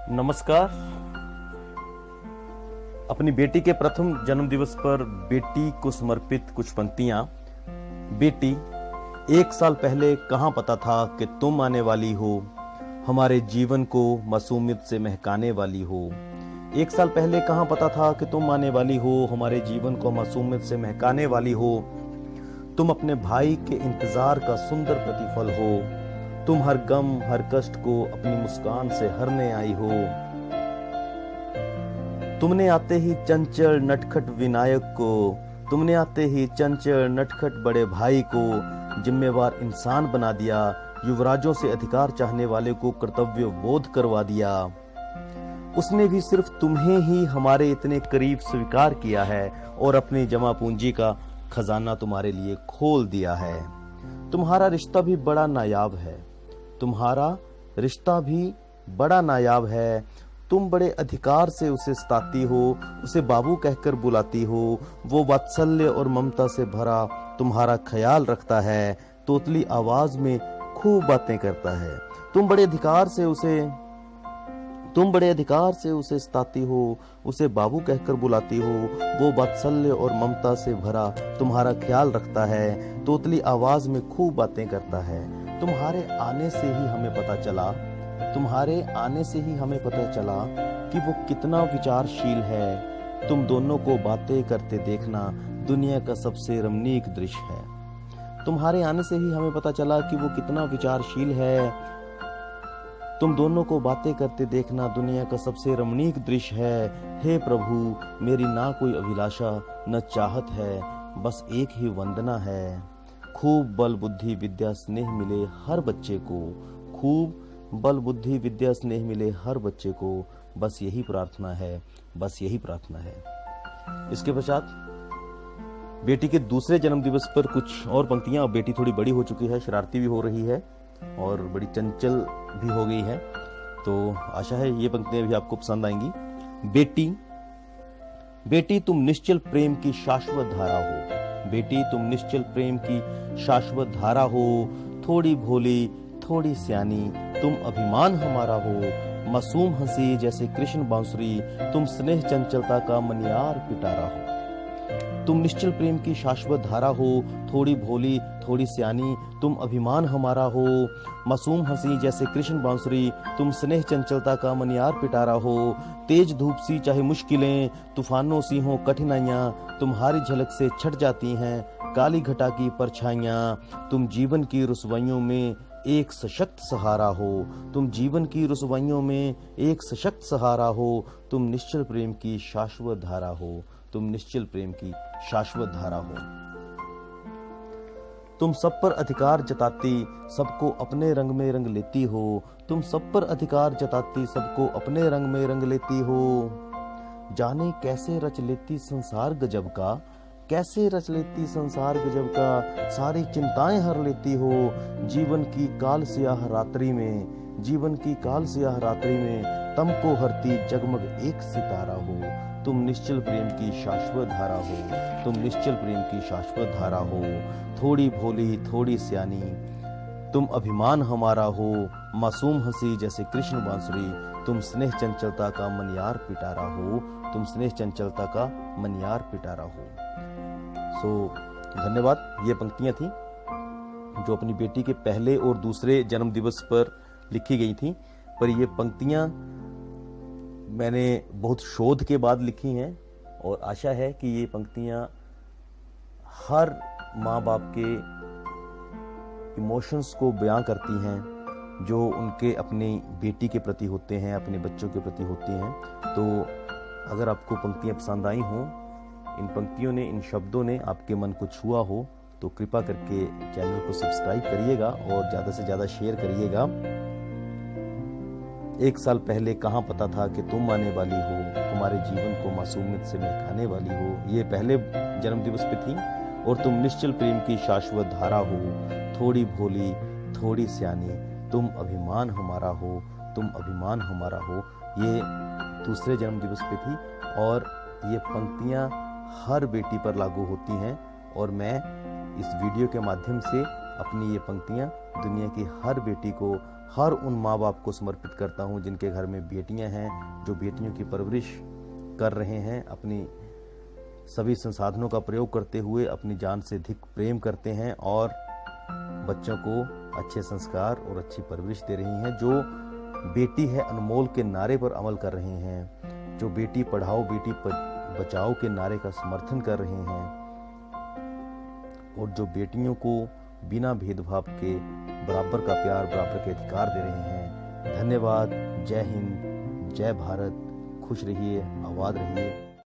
नमस्कार। अपनी बेटी के प्रथम जन्म दिवस पर बेटी को समर्पित कुछ पंक्तियां। बेटी, एक साल पहले कहां पता था कि तुम आने वाली हो, हमारे जीवन को मासूमियत से महकाने वाली हो। एक साल पहले कहां पता था कि तुम आने वाली हो, हमारे जीवन को मासूमियत से महकाने वाली हो। तुम अपने भाई के इंतजार का सुंदर प्रतिफल हो। तुम हर गम हर कष्ट को अपनी मुस्कान से हरने आई हो। तुमने आते ही चंचल नटखट विनायक को, तुमने आते ही चंचल नटखट बड़े भाई को जिम्मेवार इंसान बना दिया। युवराजों से अधिकार चाहने वाले को कर्तव्य बोध करवा दिया। उसने भी सिर्फ तुम्हें ही हमारे इतने करीब स्वीकार किया है और अपनी जमा पूंजी का खजाना तुम्हारे लिए खोल दिया है। तुम्हारा रिश्ता भी बड़ा नायाब है, तुम्हारा रिश्ता भी बड़ा नायाब है। तुम बड़े अधिकार से उसे सताती हो, उसे बाबू कहकर बुलाती हो। वो वात्सल्य और ममता से भरा तुम्हारा ख्याल रखता है, तोतली आवाज में खूब बातें करता है। तुम बड़े अधिकार से उसे सताती हो, उसे बाबू कहकर बुलाती हो। वो वात्सल्य और ममता से भरा तुम्हारा ख्याल रखता है, तोतली आवाज में खूब बातें करता है। तुम्हारे आने से ही हमें पता चला कि वो कितना विचारशील है। तुम दोनों को बातें करते देखना दुनिया का सबसे रमणीक दृश्य है। तुम्हारे आने से ही हमें पता चला कि वो कितना विचारशील है। तुम दोनों को बातें करते देखना दुनिया का सबसे रमणीक दृश्य है। हे प्रभु, मेरी ना कोई अभिलाषा न चाहत है, बस एक ही वंदना है। खूब बल बुद्धि विद्या स्नेह मिले हर बच्चे को, खूब बल बुद्धि विद्या स्नेह मिले हर बच्चे को, बस यही प्रार्थना है। इसके पश्चात बेटी के दूसरे जन्म दिवस पर कुछ और पंक्तियां। अब बेटी थोड़ी बड़ी हो चुकी है, शरारती भी हो रही है और बड़ी चंचल भी हो गई है, तो आशा है ये पंक्तियां भी आपको पसंद आएंगी। बेटी तुम निश्चल प्रेम की शाश्वत धारा हो। बेटी तुम निश्चल प्रेम की शाश्वत धारा हो। थोड़ी भोली थोड़ी सियानी तुम अभिमान हमारा हो। मासूम हंसी जैसे कृष्ण बांसुरी तुम स्नेह चंचलता का मनियार पिटारा हो। तुम निश्चल प्रेम की शाश्वत धारा हो। थोड़ी भोली थोड़ी सियानी तुम अभिमान हमारा हो। मासूम हंसी जैसे कृष्ण बांसुरी तुम स्नेह चंचलता का मनियार पिटारा हो। तेज धूप सी चाहे मुश्किलें, तूफानों सी हो कठिनाइयां, तुम्हारी झलक से छट जाती हैं काली घटा की परछाइयां। तुम जीवन की रुसवाइयों में एक सशक्त सहारा हो। तुम जीवन की रुसवाइयों में एक सशक्त सहारा हो। तुम निश्चल प्रेम की शाश्वत धारा हो। तुम निश्चल प्रेम की शाश्वत धारा हो। तुम सब पर अधिकार जताती सबको अपने रंग में रंग लेती हो। तुम सब पर अधिकार जताती सबको अपने रंग में रंग लेती हो। जाने कैसे रच लेती संसार गजब का, कैसे रच लेती संसार गजब का, सारी चिंताएं हर लेती हो। जीवन की काल स्याह रात्रि में तमको हरती जगमग एक सितारा हो। तुम निश्चल प्रेम की शाश्वत धारा हो। तुम निश्चल प्रेम की शाश्वत धारा हो। थोड़ी भोली थोड़ी सियानी तुम अभिमान हमारा हो। मासूम हंसी जैसे कृष्ण बांसुरी तुम स्नेह चंचलता का मनियार पिटारा हो। तुम स्नेह चंचलता का मनियार पिटारा हो। धन्यवाद। ये पंक्तियां थी जो अपनी बेटी के पहले और दूसरे जन्म दिवस पर लिखी गई थी, पर ये पंक्तियां मैंने बहुत शोध के बाद लिखी हैं और आशा है कि ये पंक्तियां हर माँ बाप के इमोशंस को बयां करती हैं जो उनके अपनी बेटी के प्रति होते हैं, अपने बच्चों के प्रति होती हैं। तो अगर आपको पंक्तियां पसंद आई हों, इन पंक्तियों ने, इन शब्दों ने आपके मन को छुआ हो, तो कृपा करके चैनल को सब्सक्राइब करिएगा और ज़्यादा से ज़्यादा शेयर करिएगा। एक साल पहले कहाँ पता था कि तुम आने वाली हो, तुम्हारे जीवन को मासूमियत से महकाने वाली हो। ये पहले जन्म दिवस पे थी। और तुम निश्चल प्रेम की शाश्वत धारा हो। थोड़ी भोली थोड़ी सियानी तुम अभिमान हमारा हो। तुम अभिमान हमारा हो। ये दूसरे जन्म दिवस पे थी और ये पंक्तियाँ हर बेटी पर लागू होती हैं और मैं इस वीडियो के माध्यम से अपनी ये पंक्तियाँ दुनिया की हर बेटी को, हर उन माँ बाप को समर्पित करता हूँ जिनके घर में बेटियां हैं, जो बेटियों की परवरिश कर रहे हैं, अपनी सभी संसाधनों का प्रयोग करते हुए अपनी जान से अधिक प्रेम करते हैं और बच्चों को अच्छे संस्कार और अच्छी परवरिश दे रही हैं, जो बेटी है अनमोल के नारे पर अमल कर रहे हैं, जो बेटी पढ़ाओ बेटी बचाओ के नारे का समर्थन कर रहे हैं और जो बेटियों को बिना भेदभाव के बराबर का प्यार, बराबर के अधिकार दे रहे हैं। धन्यवाद। जय हिंद, जय भारत। खुश रहिए, आबाद रहिए।